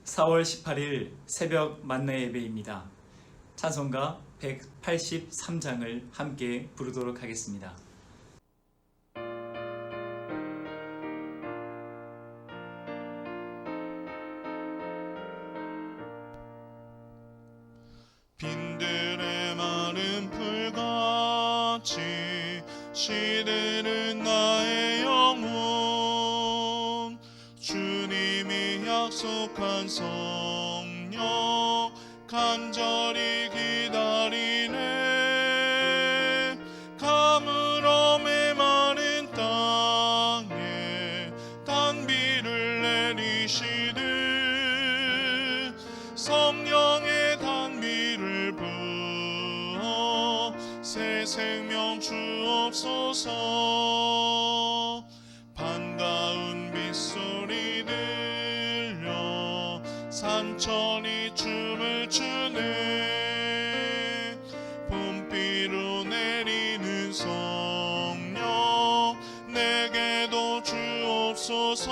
4월 18일 새벽 만나 예배입니다. 찬송가 183장을 함께 부르도록 하겠습니다. 빈들의 마른 풀같이 시들은 나의 영혼, 주님이 약속한 성령 간절히 기다리네. 가물어 메마른 땅에 단비를 내리시듯 성령의 단비를 부어 새 생명 주옵소서. 반가운 빗소리 들려 산천이 춤을 추네. 봄비로 내리는 성령 내게도 주옵소서.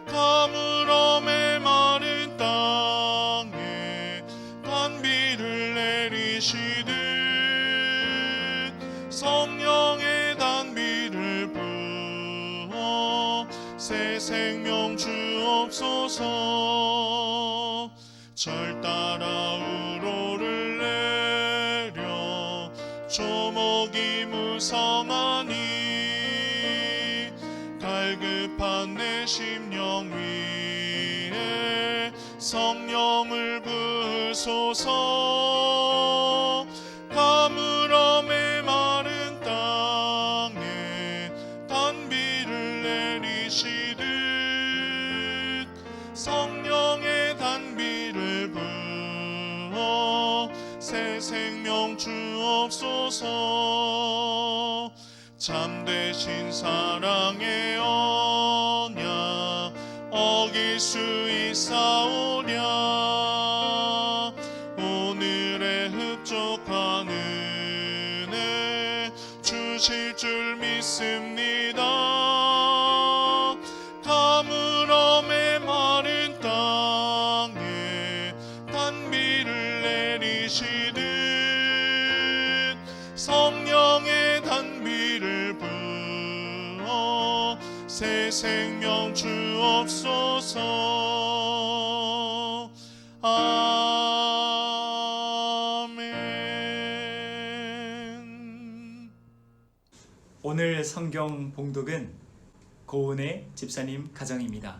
가물어 메마른 땅에 단비를 내리시듯 성령의 단비를 부어 새 생명 주옵소서. 절 따라 우로를 내려 조목이 무성하니 갈급한 내 심령 위에 성령을 부으소서. 가물어 메마른 땅에 단비를 내리시듯 성령의 단비를 부어 새 생명 주옵소서. 참되신 사랑의 언약 어길 수 있사오랴. 오늘의 흡족한 은혜 주실 줄 믿습니다. 가물어 메마른 땅에 단비를 내리시듯 성령의 단비를 부어 새 생명 주옵소서. 아멘. 오늘 성경 봉독은 고은혜 집사님 가정입니다.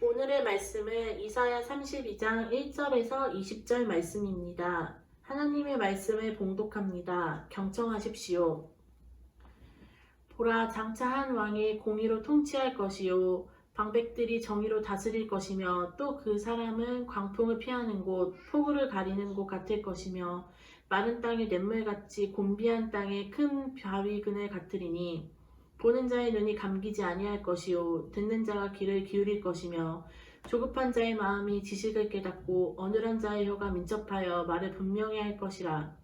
오늘의 말씀은 이사야 32장 1절에서 20절 말씀입니다. 하나님의 말씀을 봉독합니다. 경청하십시오. 보라, 장차 한 왕이 공의로 통치할 것이요 방백들이 정의로 다스릴 것이며 또 그 사람은 광풍을 피하는 곳, 폭우를 가리는 곳 같을 것이며 마른 땅의 냇물같이 곤비한 땅의 큰 바위 그늘 같으리니 보는 자의 눈이 감기지 아니할 것이요 듣는 자가 귀를 기울일 것이며 조급한 자의 마음이 지식을 깨닫고 어눌한 자의 혀가 민첩하여 말을 분명히 할 것이라.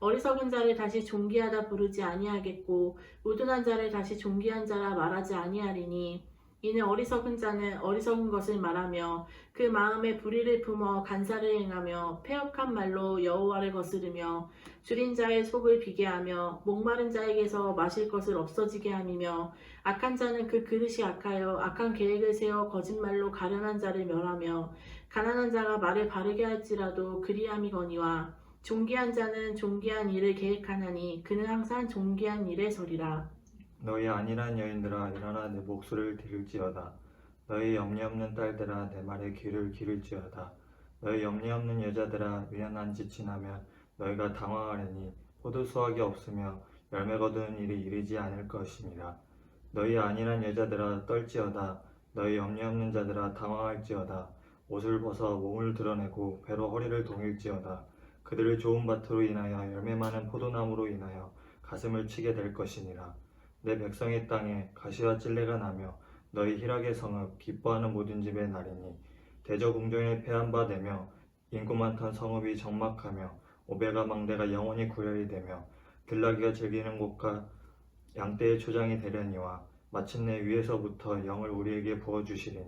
어리석은 자를 다시 존귀하다 부르지 아니하겠고 우둔한 자를 다시 존귀한 자라 말하지 아니하리니 이는 어리석은 자는 어리석은 것을 말하며 그 마음에 불의를 품어 간사를 행하며 패역한 말로 여호와를 거스르며 줄인 자의 속을 비게 하며 목마른 자에게서 마실 것을 없어지게 함이며 악한 자는 그 그릇이 악하여 악한 계획을 세워 거짓말로 가련한 자를 멸하며 가난한 자가 말을 바르게 할지라도 그리함이거니와 존귀한 자는 존귀한 일을 계획하나니 그는 항상 존귀한 일에 서리라. 너희 안일한 여인들아 일어나 내 목소리를 들을지어다. 너희 염려 없는 딸들아 내 말에 귀를 기울지어다. 너희 염려 없는 여자들아 미련한 짓이 나면 너희가 당황하려니 포도 수확이 없으며 열매 거두는 일이 이르지 않을 것임이라. 너희 안일한 여자들아 떨지어다. 너희 염려 없는 자들아 당황할지어다. 옷을 벗어 몸을 드러내고 배로 허리를 동일지어다. 그들을 좋은 밭으로 인하여 열매 많은 포도나무로 인하여 가슴을 치게 될 것이니라. 내 백성의 땅에 가시와 찔레가 나며 너희 희락의 성읍 기뻐하는 모든 집의 날이니 대저궁정에 패한 바 되며 인구 많던 성읍이 적막하며 오베가 망대가 영원히 구열이 되며 들나귀가 즐기는 곳과 양떼의 초장이 되려니와 마침내 위에서부터 영을 우리에게 부어주시리니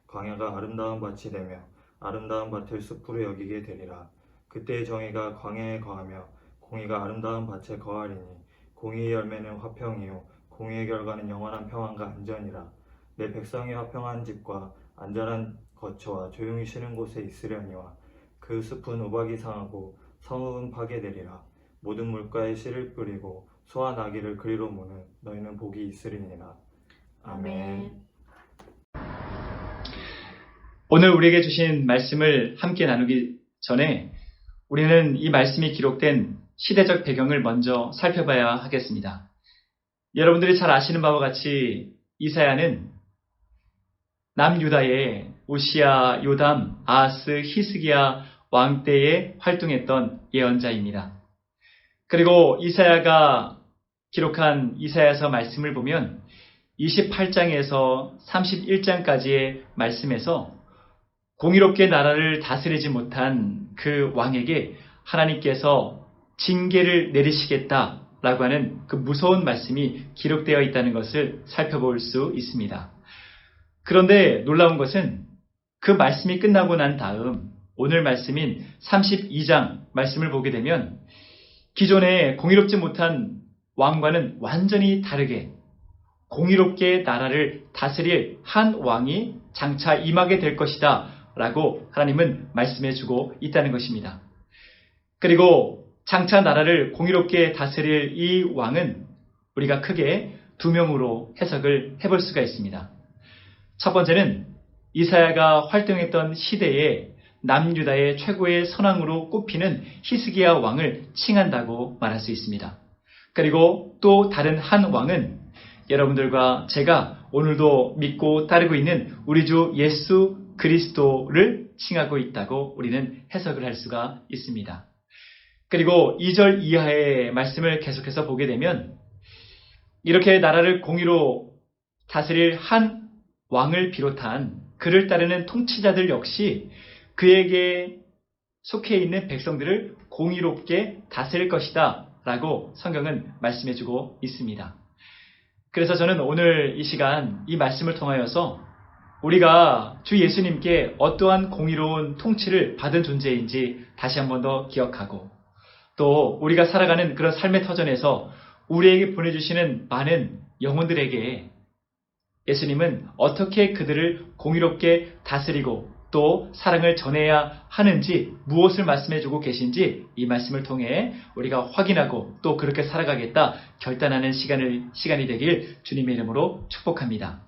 광야가 아름다운 밭이 되며 아름다운 밭을 숲으로 여기게 되리라. 그때의 정의가 광야에 거하며 공의가 아름다운 밭에 거하리니 공의의 열매는 화평이요 공의의 결과는 영원한 평안과 안전이라. 내 백성이 화평한 집과 안전한 거처와 조용히 쉬는 곳에 있으려니와 그 숲은 우박이 상하고 성읍은 파괴되리라. 모든 물가에 씨를 뿌리고 소와 나귀를 그리로 모는 너희는 복이 있으리니라. 아멘. 오늘 우리에게 주신 말씀을 함께 나누기 전에 우리는 이 말씀이 기록된 시대적 배경을 먼저 살펴봐야 하겠습니다. 여러분들이 잘 아시는 바와 같이 이사야는 남유다의 우시야, 요담, 아하스, 히스기야 왕 때에 활동했던 예언자입니다. 그리고 이사야가 기록한 이사야서 말씀을 보면 28장에서 31장까지의 말씀에서 공의롭게 나라를 다스리지 못한 그 왕에게 하나님께서 징계를 내리시겠다라고 하는 그 무서운 말씀이 기록되어 있다는 것을 살펴볼 수 있습니다. 그런데 놀라운 것은 그 말씀이 끝나고 난 다음 오늘 말씀인 32장 말씀을 보게 되면 기존에 공의롭지 못한 왕과는 완전히 다르게 공의롭게 나라를 다스릴 한 왕이 장차 임하게 될 것이다 라고 하나님은 말씀해 주고 있다는 것입니다. 그리고 장차 나라를 공의롭게 다스릴 이 왕은 우리가 크게 두 명으로 해석을 해볼 수가 있습니다. 첫 번째는 이사야가 활동했던 시대에 남유다의 최고의 선왕으로 꼽히는 히스기야 왕을 칭한다고 말할 수 있습니다. 그리고 또 다른 한 왕은 여러분들과 제가 오늘도 믿고 따르고 있는 우리 주 예수 그리스도를 칭하고 있다고 우리는 해석을 할 수가 있습니다. 그리고 2절 이하의 말씀을 계속해서 보게 되면 이렇게 나라를 공의로 다스릴 한 왕을 비롯한 그를 따르는 통치자들 역시 그에게 속해 있는 백성들을 공의롭게 다스릴 것이다 라고 성경은 말씀해 주고 있습니다. 그래서 저는 오늘 이 시간 이 말씀을 통하여서 우리가 주 예수님께 어떠한 공의로운 통치를 받은 존재인지 다시 한 번 더 기억하고 또 우리가 살아가는 그런 삶의 터전에서 우리에게 보내주시는 많은 영혼들에게 예수님은 어떻게 그들을 공의롭게 다스리고 또 사랑을 전해야 하는지 무엇을 말씀해주고 계신지 이 말씀을 통해 우리가 확인하고 또 그렇게 살아가겠다 결단하는 시간이 되길 주님의 이름으로 축복합니다.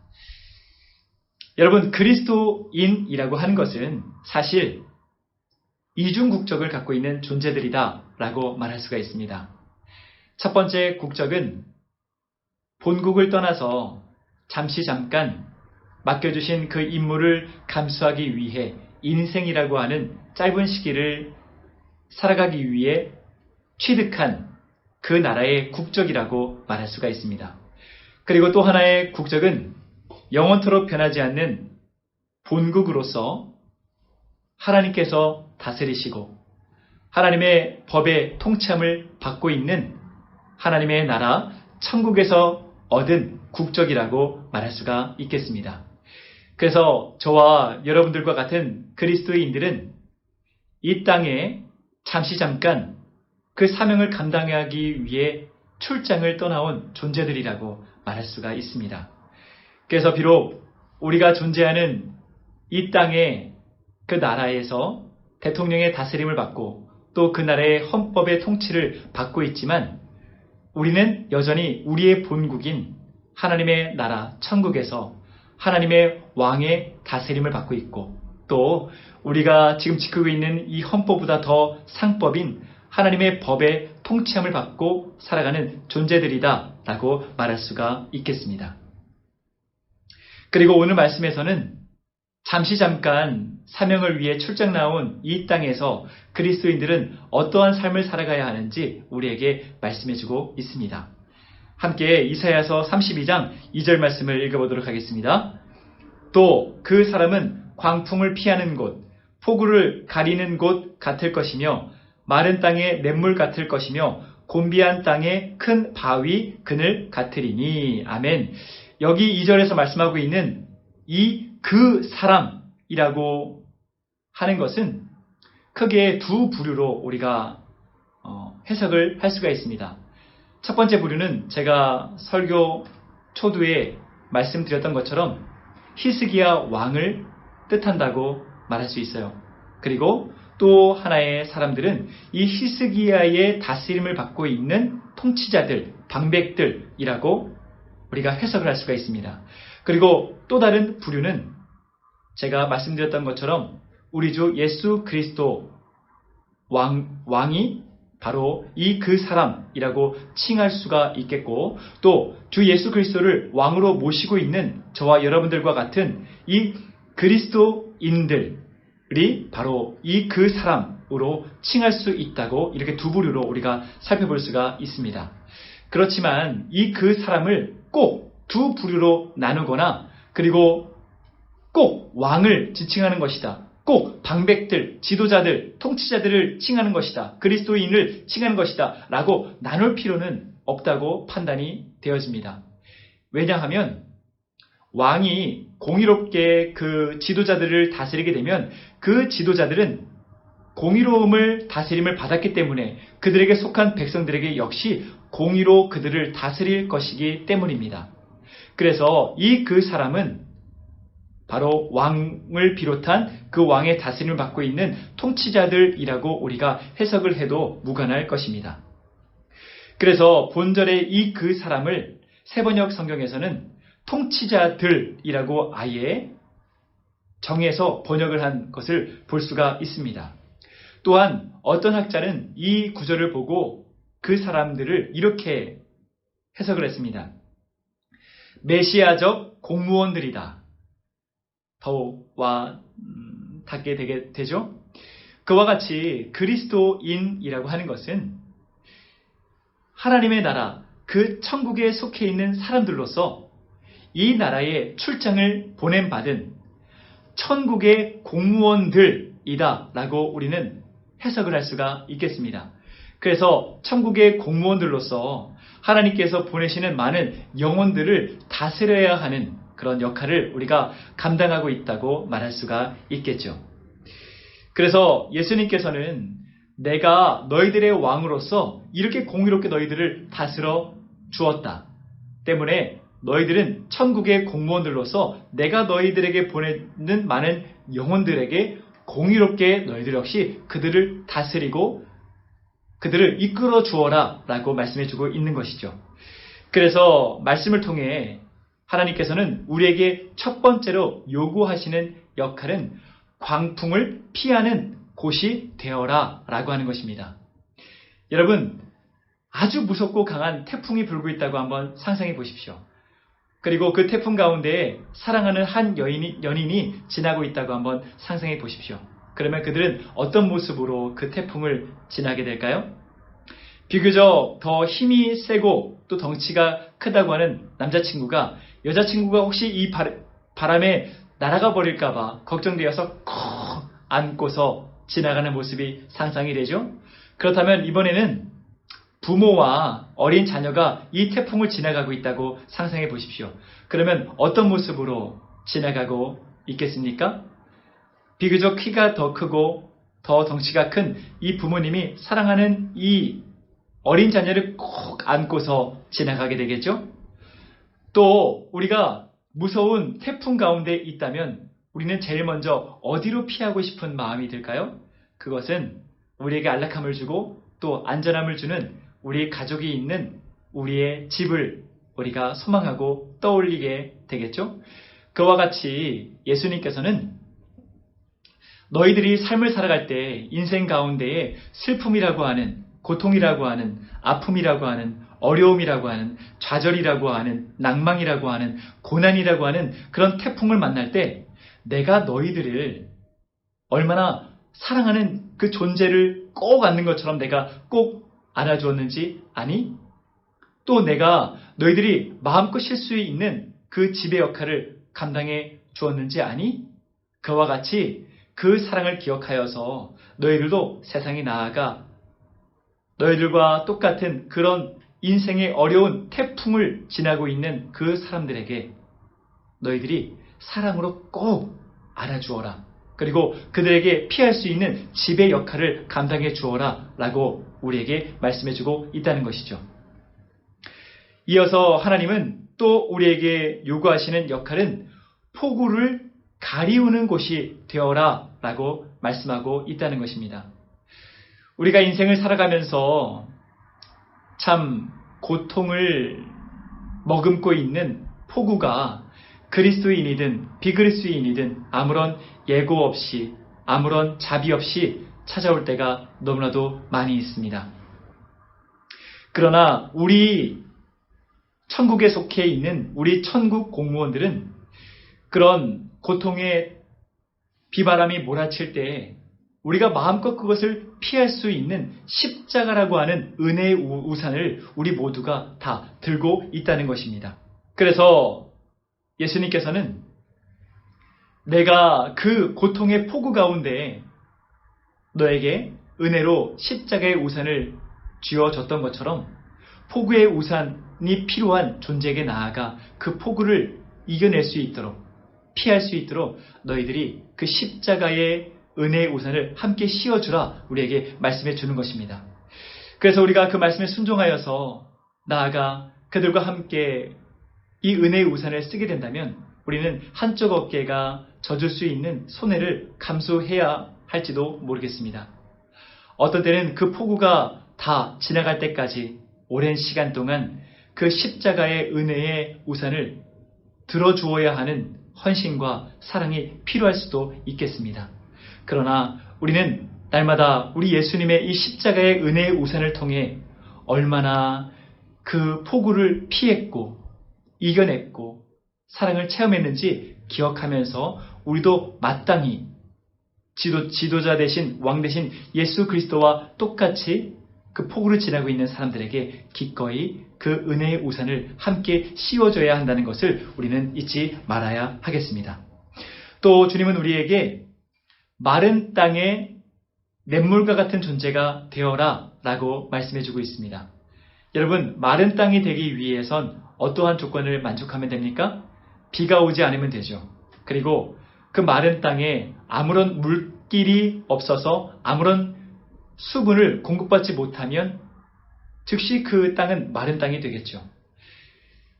여러분, 그리스도인이라고 하는 것은 사실 이중 국적을 갖고 있는 존재들이다 라고 말할 수가 있습니다. 첫 번째 국적은 본국을 떠나서 잠깐 맡겨주신 그 임무를 감수하기 위해 인생이라고 하는 짧은 시기를 살아가기 위해 취득한 그 나라의 국적이라고 말할 수가 있습니다. 그리고 또 하나의 국적은 영원토록 변하지 않는 본국으로서 하나님께서 다스리시고 하나님의 법의 통치함을 받고 있는 하나님의 나라 천국에서 얻은 국적이라고 말할 수가 있겠습니다. 그래서 저와 여러분들과 같은 그리스도인들은 이 땅에 잠깐 그 사명을 감당하기 위해 출장을 떠나온 존재들이라고 말할 수가 있습니다. 그래서 비록 우리가 존재하는 이 땅의 그 나라에서 대통령의 다스림을 받고 또 그 나라의 헌법의 통치를 받고 있지만 우리는 여전히 우리의 본국인 하나님의 나라 천국에서 하나님의 왕의 다스림을 받고 있고 또 우리가 지금 지키고 있는 이 헌법보다 더 상법인 하나님의 법의 통치함을 받고 살아가는 존재들이다 라고 말할 수가 있겠습니다. 그리고 오늘 말씀에서는 잠깐 사명을 위해 출장 나온 이 땅에서 그리스도인들은 어떠한 삶을 살아가야 하는지 우리에게 말씀해주고 있습니다. 함께 이사야서 32장 2절 말씀을 읽어보도록 하겠습니다. 또 그 사람은 광풍을 피하는 곳, 폭우를 가리는 곳 같을 것이며 마른 땅의 냇물 같을 것이며 곤비한 땅의 큰 바위 그늘 같으리니. 아멘. 여기 2절에서 말씀하고 있는 이 그 사람이라고 하는 것은 크게 두 부류로 우리가 해석을 할 수가 있습니다. 첫 번째 부류는 제가 설교 초두에 말씀드렸던 것처럼 히스기야 왕을 뜻한다고 말할 수 있어요. 그리고 또 하나의 사람들은 이 히스기야의 다스림을 받고 있는 통치자들, 방백들이라고 우리가 해석을 할 수가 있습니다. 그리고 또 다른 부류는 제가 말씀드렸던 것처럼 우리 주 예수 그리스도 왕이 바로 이 그 사람이라고 칭할 수가 있겠고, 또 주 예수 그리스도를 왕으로 모시고 있는 저와 여러분들과 같은 이 그리스도인들이 바로 이 그 사람으로 칭할 수 있다고 이렇게 두 부류로 우리가 살펴볼 수가 있습니다. 그렇지만 이 그 사람을 꼭 두 부류로 나누거나 그리고 꼭 왕을 지칭하는 것이다, 꼭 방백들, 지도자들, 통치자들을 칭하는 것이다, 그리스도인을 칭하는 것이다 라고 나눌 필요는 없다고 판단이 되어집니다. 왜냐하면 왕이 공의롭게 그 지도자들을 다스리게 되면 그 지도자들은 공의로움을 다스림을 받았기 때문에 그들에게 속한 백성들에게 역시 공의로 그들을 다스릴 것이기 때문입니다. 그래서 이 그 사람은 바로 왕을 비롯한 그 왕의 다스림을 받고 있는 통치자들이라고 우리가 해석을 해도 무관할 것입니다. 그래서 본절의 이 그 사람을 세번역 성경에서는 통치자들이라고 아예 정해서 번역을 한 것을 볼 수가 있습니다. 또한 어떤 학자는 이 구절을 보고 그 사람들을 이렇게 해석을 했습니다. 메시아적 공무원들이다. 더와 닿게 되죠. 그와 같이 그리스도인이라고 하는 것은 하나님의 나라, 그 천국에 속해 있는 사람들로서 이 나라에 출장을 보냄받은 천국의 공무원들이다 라고 우리는 해석을 할 수가 있겠습니다. 그래서 천국의 공무원들로서 하나님께서 보내시는 많은 영혼들을 다스려야 하는 그런 역할을 우리가 감당하고 있다고 말할 수가 있겠죠. 그래서 예수님께서는 내가 너희들의 왕으로서 이렇게 공의롭게 너희들을 다스려 주었다 때문에 너희들은 천국의 공무원들로서 내가 너희들에게 보내는 많은 영혼들에게 공의롭게 너희들 역시 그들을 다스리고 그들을 이끌어 주어라 라고 말씀해 주고 있는 것이죠. 그래서 말씀을 통해 하나님께서는 우리에게 첫 번째로 요구하시는 역할은 광풍을 피하는 곳이 되어라 라고 하는 것입니다. 여러분, 아주 무섭고 강한 태풍이 불고 있다고 한번 상상해 보십시오. 그리고 그 태풍 가운데 사랑하는 한 연인이 지나고 있다고 한번 상상해 보십시오. 그러면 그들은 어떤 모습으로 그 태풍을 지나게 될까요? 비교적 더 힘이 세고 또 덩치가 크다고 하는 남자친구가 여자친구가 혹시 이 바람에 날아가 버릴까봐 걱정되어서 콕 안고서 지나가는 모습이 상상이 되죠? 그렇다면 이번에는 부모와 어린 자녀가 이 태풍을 지나가고 있다고 상상해 보십시오. 그러면 어떤 모습으로 지나가고 있겠습니까? 비교적 키가 더 크고 더 덩치가 큰 이 부모님이 사랑하는 이 어린 자녀를 꼭 안고서 지나가게 되겠죠? 또 우리가 무서운 태풍 가운데 있다면 우리는 제일 먼저 어디로 피하고 싶은 마음이 들까요? 그것은 우리에게 안락함을 주고 또 안전함을 주는 우리 가족이 있는 우리의 집을 우리가 소망하고 떠올리게 되겠죠? 그와 같이 예수님께서는 너희들이 삶을 살아갈 때 인생 가운데에 슬픔이라고 하는, 고통이라고 하는, 아픔이라고 하는, 어려움이라고 하는, 좌절이라고 하는, 낭망이라고 하는, 고난이라고 하는 그런 태풍을 만날 때 내가 너희들을 얼마나 사랑하는 그 존재를 꼭 안는 것처럼 내가 꼭 안아주었는지 아니? 또 내가 너희들이 마음껏 쉴 수 있는 그 지배 역할을 감당해 주었는지 아니? 그와 같이 그 사랑을 기억하여서 너희들도 세상에 나아가 너희들과 똑같은 그런 인생의 어려운 태풍을 지나고 있는 그 사람들에게 너희들이 사랑으로 꼭 안아주어라. 그리고 그들에게 피할 수 있는 지배 역할을 감당해 주어라 라고 우리에게 말씀해주고 있다는 것이죠. 이어서 하나님은 또 우리에게 요구하시는 역할은 폭우를 가리우는 곳이 되어라 라고 말씀하고 있다는 것입니다. 우리가 인생을 살아가면서 참 고통을 머금고 있는 폭우가 그리스도인이든 비그리스도인이든 아무런 예고 없이 아무런 자비 없이 찾아올 때가 너무나도 많이 있습니다. 그러나 우리 천국에 속해 있는 우리 천국 공무원들은 그런 고통의 비바람이 몰아칠 때 우리가 마음껏 그것을 피할 수 있는 십자가라고 하는 은혜의 우산을 우리 모두가 다 들고 있다는 것입니다. 그래서 예수님께서는 내가 그 고통의 폭우 가운데 너에게 은혜로 십자가의 우산을 쥐어줬던 것처럼 폭우의 우산이 필요한 존재에게 나아가 그 폭우를 이겨낼 수 있도록 피할 수 있도록 너희들이 그 십자가의 은혜의 우산을 함께 씌워주라 우리에게 말씀해 주는 것입니다. 그래서 우리가 그 말씀에 순종하여서 나아가 그들과 함께 이 은혜의 우산을 쓰게 된다면 우리는 한쪽 어깨가 젖을 수 있는 손해를 감수해야 할지도 모르겠습니다. 어떤 때는 그 폭우가 다 지나갈 때까지 오랜 시간 동안 그 십자가의 은혜의 우산을 들어주어야 하는 헌신과 사랑이 필요할 수도 있겠습니다. 그러나 우리는 날마다 우리 예수님의 이 십자가의 은혜의 우산을 통해 얼마나 그 폭우를 피했고 이겨냈고 사랑을 체험했는지 기억하면서 우리도 마땅히 지도자 대신 왕 대신 예수 그리스도와 똑같이 그 폭우를 지나고 있는 사람들에게 기꺼이 그 은혜의 우산을 함께 씌워줘야 한다는 것을 우리는 잊지 말아야 하겠습니다. 또 주님은 우리에게 마른 땅에 냇물과 같은 존재가 되어라 라고 말씀해주고 있습니다. 여러분, 마른 땅이 되기 위해선 어떠한 조건을 만족하면 됩니까? 비가 오지 않으면 되죠. 그리고 그 마른 땅에 아무런 물길이 없어서 아무런 수분을 공급받지 못하면 즉시 그 땅은 마른 땅이 되겠죠.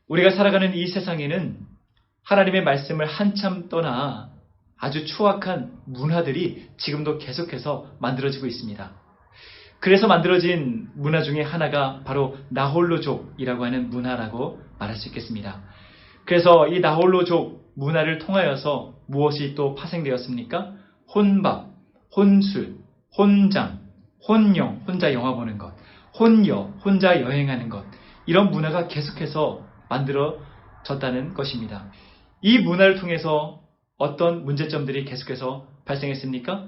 우리가 살아가는 이 세상에는 하나님의 말씀을 한참 떠나 아주 추악한 문화들이 지금도 계속해서 만들어지고 있습니다. 그래서 만들어진 문화 중에 하나가 바로 나홀로족이라고 하는 문화라고 말할 수 있겠습니다. 그래서 이 나홀로족 문화를 통하여서 무엇이 또 파생되었습니까? 혼밥, 혼술, 혼장, 혼영, 혼자 영화 보는 것, 혼여, 혼자 여행하는 것, 이런 문화가 계속해서 만들어졌다는 것입니다. 이 문화를 통해서 어떤 문제점들이 계속해서 발생했습니까?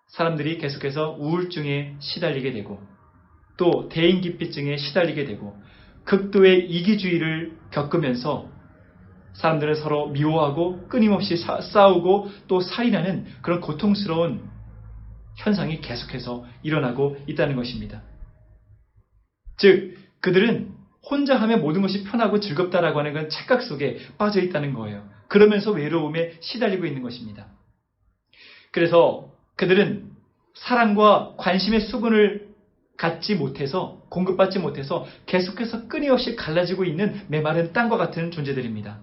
사람들이 계속해서 우울증에 시달리게 되고 또 대인기피증에 시달리게 되고 극도의 이기주의를 겪으면서 사람들은 서로 미워하고 끊임없이 싸우고 또 살인하는 그런 고통스러운 현상이 계속해서 일어나고 있다는 것입니다. 즉 그들은 혼자 하면 모든 것이 편하고 즐겁다라고 하는 그런 착각 속에 빠져 있다는 거예요. 그러면서 외로움에 시달리고 있는 것입니다. 그래서 그들은 사랑과 관심의 수분을 갖지 못해서 공급받지 못해서 계속해서 끊임없이 갈라지고 있는 메마른 땅과 같은 존재들입니다.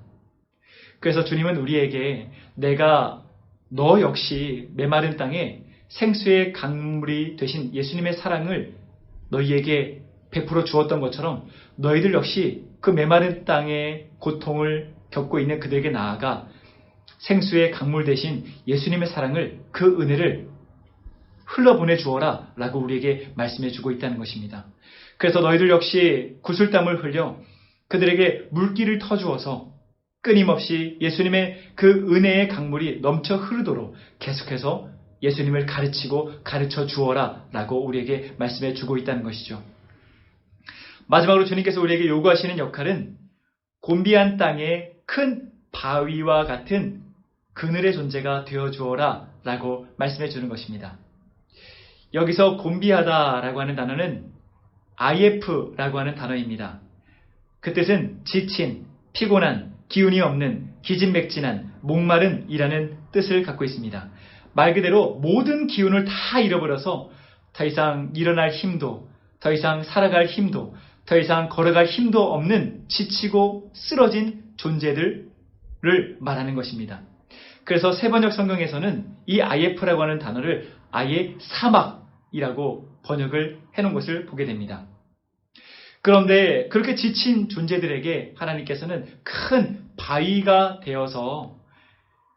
그래서 주님은 우리에게 내가 너 역시 메마른 땅에 생수의 강물이 되신 예수님의 사랑을 너희에게 베풀어 주었던 것처럼 너희들 역시 그 메마른 땅의 고통을 겪고 있는 그들에게 나아가 생수의 강물 대신 예수님의 사랑을 그 은혜를 흘러보내 주어라 라고 우리에게 말씀해 주고 있다는 것입니다. 그래서 너희들 역시 구슬땀을 흘려 그들에게 물길을 터주어서 끊임없이 예수님의 그 은혜의 강물이 넘쳐 흐르도록 계속해서 예수님을 가르치고 가르쳐 주어라 라고 우리에게 말씀해 주고 있다는 것이죠. 마지막으로 주님께서 우리에게 요구하시는 역할은 곤비한 땅에 큰 바위와 같은 그늘의 존재가 되어 주어라 라고 말씀해 주는 것입니다. 여기서 곤비하다 라고 하는 단어는 IF라고 하는 단어입니다. 그 뜻은 지친, 피곤한, 기운이 없는, 기진맥진한, 목마른 이라는 뜻을 갖고 있습니다. 말 그대로 모든 기운을 다 잃어버려서 더 이상 일어날 힘도, 더 이상 살아갈 힘도, 더 이상 걸어갈 힘도 없는 지치고 쓰러진 존재들을 말하는 것입니다. 그래서 세번역 성경에서는 이 IF라고 하는 단어를 아예 사막이라고 번역을 해놓은 것을 보게 됩니다. 그런데 그렇게 지친 존재들에게 하나님께서는 큰 바위가 되어서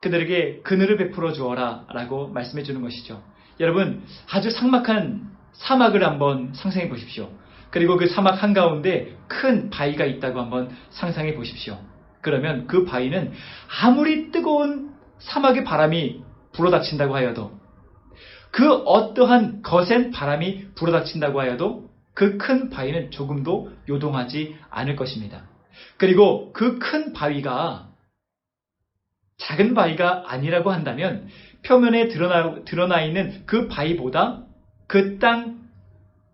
그들에게 그늘을 베풀어 주어라 라고 말씀해 주는 것이죠. 여러분, 아주 삭막한 사막을 한번 상상해 보십시오. 그리고 그 사막 한가운데 큰 바위가 있다고 한번 상상해 보십시오. 그러면 그 바위는 아무리 뜨거운 사막의 바람이 불어닥친다고 하여도, 그 어떠한 거센 바람이 불어닥친다고 하여도 그 큰 바위는 조금도 요동하지 않을 것입니다. 그리고 그 큰 바위가 작은 바위가 아니라고 한다면 표면에 드러나 있는 그 바위보다 그 땅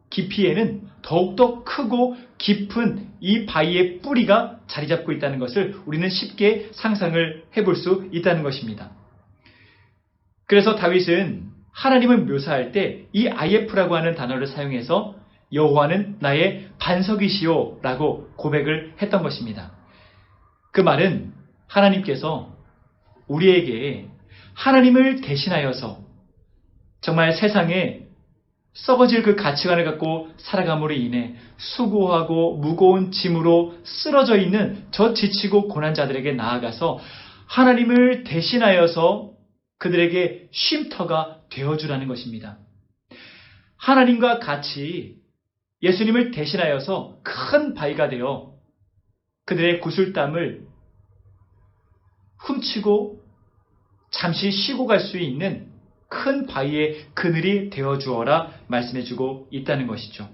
깊이에는 더욱더 크고 깊은 이 바위의 뿌리가 자리 잡고 있다는 것을 우리는 쉽게 상상을 해볼 수 있다는 것입니다. 그래서 다윗은 하나님을 묘사할 때 이 IF라고 하는 단어를 사용해서 여호와는 나의 반석이시오 라고 고백을 했던 것입니다. 그 말은 하나님께서 우리에게 하나님을 대신하여서 정말 세상에 썩어질 그 가치관을 갖고 살아감으로 인해 수고하고 무거운 짐으로 쓰러져 있는 저 지치고 고난 자들에게 나아가서 하나님을 대신하여서 그들에게 쉼터가 되어주라는 것입니다. 하나님과 같이 예수님을 대신하여서 큰 바위가 되어 그들의 구슬땀을 훔치고 잠시 쉬고 갈 수 있는 큰 바위의 그늘이 되어주어라 말씀해주고 있다는 것이죠.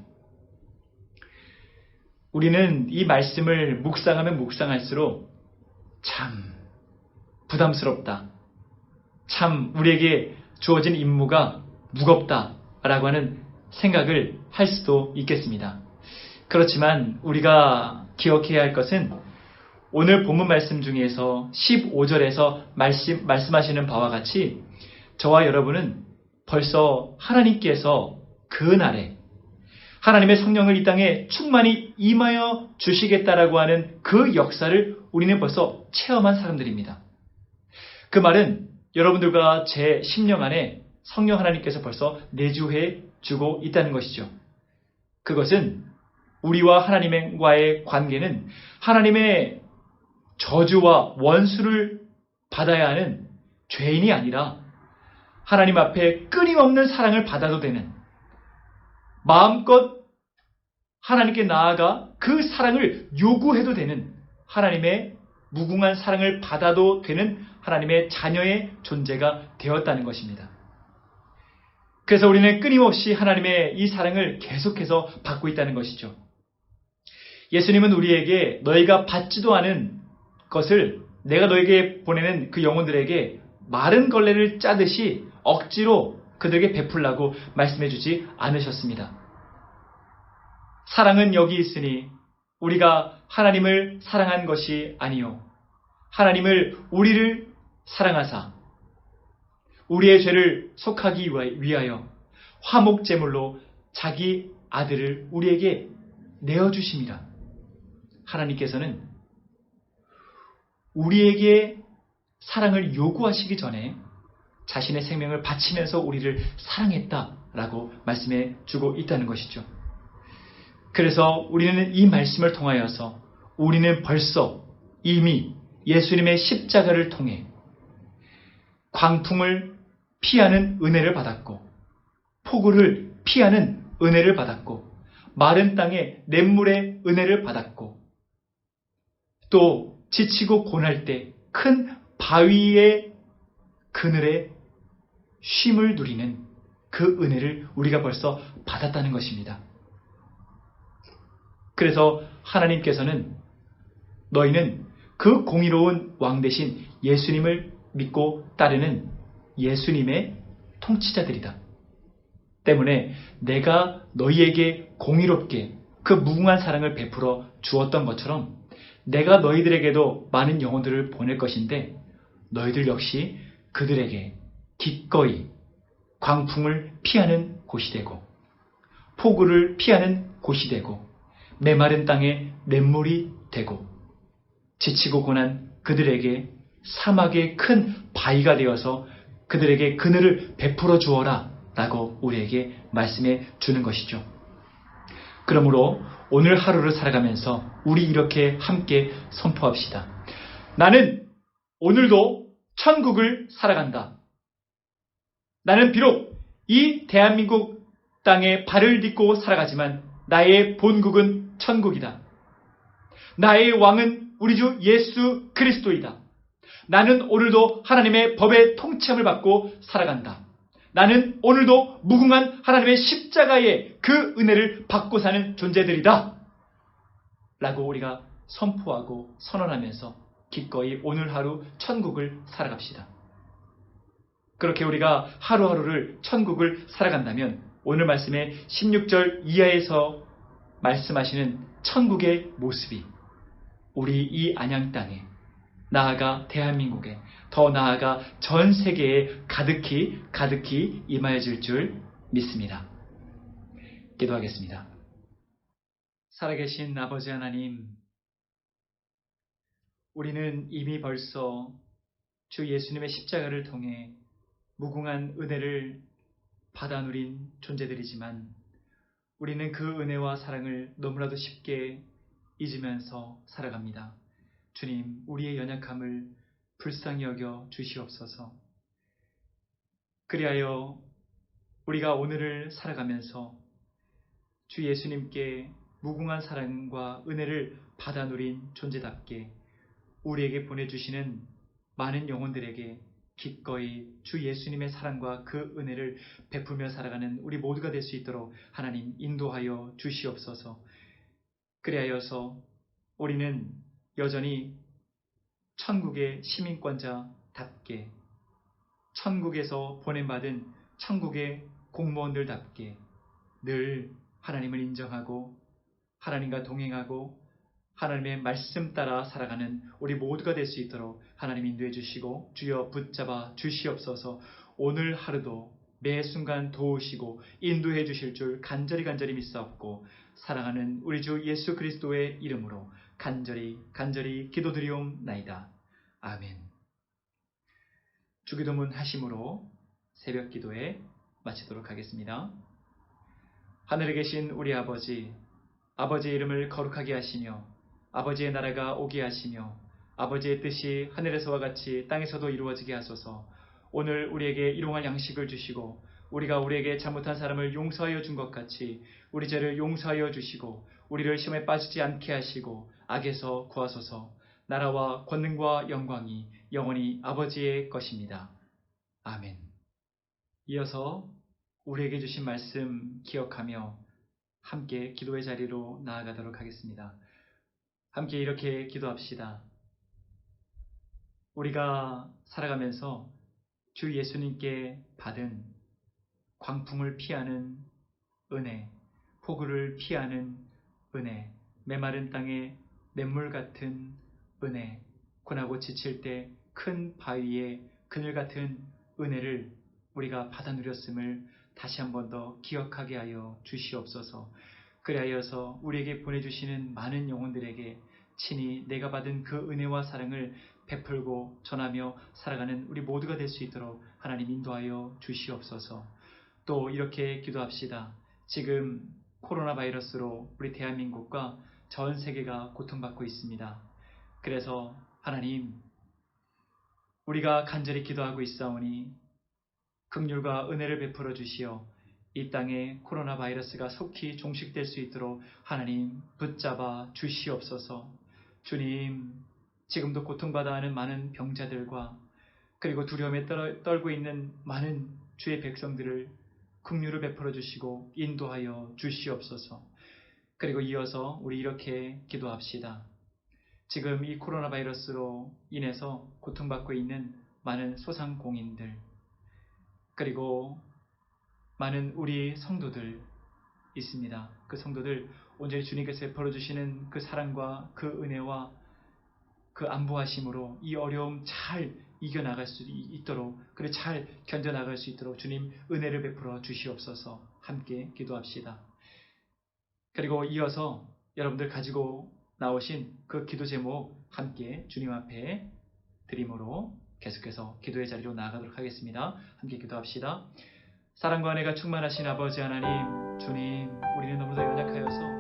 우리는 이 말씀을 묵상하면 묵상할수록 참 부담스럽다, 참 우리에게 주어진 임무가 무겁다라고 하는 생각을 할 수도 있겠습니다. 그렇지만 우리가 기억해야 할 것은 오늘 본문 말씀 중에서 15절에서 말씀하시는 바와 같이 저와 여러분은 벌써 하나님께서 그 날에 하나님의 성령을 이 땅에 충만히 임하여 주시겠다라고 하는 그 역사를 우리는 벌써 체험한 사람들입니다. 그 말은 여러분들과 제 심령 안에 성령 하나님께서 벌써 내주해 주고 있다는 것이죠. 그것은 우리와 하나님과의 관계는 하나님의 저주와 원수를 받아야 하는 죄인이 아니라 하나님 앞에 끊임없는 사랑을 받아도 되는, 마음껏 하나님께 나아가 그 사랑을 요구해도 되는, 하나님의 무궁한 사랑을 받아도 되는 하나님의 자녀의 존재가 되었다는 것입니다. 그래서 우리는 끊임없이 하나님의 이 사랑을 계속해서 받고 있다는 것이죠. 예수님은 우리에게 너희가 받지도 않은 것을 내가 너에게 보내는 그 영혼들에게 마른 걸레를 짜듯이 억지로 그들에게 베풀라고 말씀해 주지 않으셨습니다. 사랑은 여기 있으니 우리가 하나님을 사랑한 것이 아니요 하나님을 우리를 사랑하사 우리의 죄를 속하기 위하여 화목제물로 자기 아들을 우리에게 내어주심이라. 하나님께서는 우리에게 사랑을 요구하시기 전에 자신의 생명을 바치면서 우리를 사랑했다라고 말씀해 주고 있다는 것이죠. 그래서 우리는 이 말씀을 통하여서 우리는 벌써 이미 예수님의 십자가를 통해 광풍을 피하는 은혜를 받았고 폭우를 피하는 은혜를 받았고 마른 땅에 냇물의 은혜를 받았고 또 지치고 고날 때 큰 바위의 그늘에 쉼을 누리는 그 은혜를 우리가 벌써 받았다는 것입니다. 그래서 하나님께서는 너희는 그 공의로운 왕 대신 예수님을 믿고 따르는 예수님의 통치자들이다. 때문에 내가 너희에게 공의롭게 그 무궁한 사랑을 베풀어 주었던 것처럼 내가 너희들에게도 많은 영혼들을 보낼 것인데 너희들 역시 그들에게 기꺼이 광풍을 피하는 곳이 되고 폭우를 피하는 곳이 되고 메마른 땅에 냇물이 되고 지치고 고난 그들에게 사막의 큰 바위가 되어서 그들에게 그늘을 베풀어 주어라 라고 우리에게 말씀해 주는 것이죠. 그러므로 오늘 하루를 살아가면서 우리 이렇게 함께 선포합시다. 나는 오늘도 천국을 살아간다. 나는 비록 이 대한민국 땅에 발을 딛고 살아가지만 나의 본국은 천국이다. 나의 왕은 우리 주 예수 그리스도이다. 나는 오늘도 하나님의 법의 통치함을 받고 살아간다. 나는 오늘도 무궁한 하나님의 십자가의 그 은혜를 받고 사는 존재들이다. 라고 우리가 선포하고 선언하면서 기꺼이 오늘 하루 천국을 살아갑시다. 그렇게 우리가 하루하루를 천국을 살아간다면 오늘 말씀의 16절 이하에서 말씀하시는 천국의 모습이 우리 이 안양 땅에 나아가 대한민국에 더 나아가 전 세계에 가득히 임하여질 줄 믿습니다. 기도하겠습니다. 살아계신 아버지 하나님, 우리는 이미 벌써 주 예수님의 십자가를 통해 무궁한 은혜를 받아 누린 존재들이지만 우리는 그 은혜와 사랑을 너무나도 쉽게 잊으면서 살아갑니다. 주님, 우리의 연약함을 불쌍히 여겨 주시옵소서. 그리하여 우리가 오늘을 살아가면서 주 예수님께 무궁한 사랑과 은혜를 받아 누린 존재답게 우리에게 보내주시는 많은 영혼들에게 기꺼이 주 예수님의 사랑과 그 은혜를 베풀며 살아가는 우리 모두가 될 수 있도록 하나님 인도하여 주시옵소서. 그리하여서 우리는 여전히 천국의 시민권자답게 천국에서 보냄받은 천국의 공무원들답게 늘 하나님을 인정하고 하나님과 동행하고 하나님의 말씀 따라 살아가는 우리 모두가 될 수 있도록 하나님 인도해 주시고 주여 붙잡아 주시옵소서. 오늘 하루도 매 순간 도우시고 인도해 주실 줄 간절히 믿사옵고 사랑하는 우리 주 예수 그리스도의 이름으로 간절히 기도드리옵나이다. 아멘. 주기도문 하심으로 새벽 기도에 마치도록 하겠습니다. 하늘에 계신 우리 아버지, 아버지의 이름을 거룩하게 하시며 아버지의 나라가 오게 하시며 아버지의 뜻이 하늘에서와 같이 땅에서도 이루어지게 하소서. 오늘 우리에게 일용할 양식을 주시고 우리가 우리에게 잘못한 사람을 용서하여 준 것 같이 우리 죄를 용서하여 주시고 우리를 시험에 빠지지 않게 하시고 악에서 구하소서. 나라와 권능과 영광이 영원히 아버지의 것입니다. 아멘. 이어서 우리에게 주신 말씀 기억하며 함께 기도의 자리로 나아가도록 하겠습니다. 함께 이렇게 기도합시다. 우리가 살아가면서 주 예수님께 받은 광풍을 피하는 은혜, 폭우를 피하는 은혜, 메마른 땅에 냇물 같은 은혜, 고나고 지칠 때 큰 바위에 그늘 같은 은혜를 우리가 받아 누렸음을 다시 한 번 더 기억하게 하여 주시옵소서. 그리하여서 우리에게 보내주시는 많은 영혼들에게 친히 내가 받은 그 은혜와 사랑을 베풀고 전하며 살아가는 우리 모두가 될 수 있도록 하나님 인도하여 주시옵소서. 또 이렇게 기도합시다. 지금 코로나 바이러스로 우리 대한민국과 전 세계가 고통받고 있습니다. 그래서 하나님, 우리가 간절히 기도하고 있사오니 긍휼과 은혜를 베풀어 주시어 이 땅에 코로나 바이러스가 속히 종식될 수 있도록 하나님 붙잡아 주시옵소서. 주님, 지금도 고통받아 하는 많은 병자들과 그리고 두려움에 떨고 있는 많은 주의 백성들을 긍휼을 베풀어 주시고 인도하여 주시옵소서. 그리고 이어서 우리 이렇게 기도합시다. 지금 이 코로나 바이러스로 인해서 고통받고 있는 많은 소상공인들 그리고 많은 우리 성도들 있습니다. 그 성도들 온전히 주님께서 베풀어 주시는 그 사랑과 그 은혜와 그 안보하심으로 이 어려움 잘 이겨나갈 수 있도록, 그리고 잘 견뎌나갈 수 있도록 주님 은혜를 베풀어 주시옵소서. 함께 기도합시다. 그리고 이어서 여러분들 가지고 나오신 그 기도 제목 함께 주님 앞에 드림으로 계속해서 기도의 자리로 나아가도록 하겠습니다. 함께 기도합시다. 사랑과 은혜가 충만하신 아버지 하나님, 주님, 우리는 너무도 연약하여서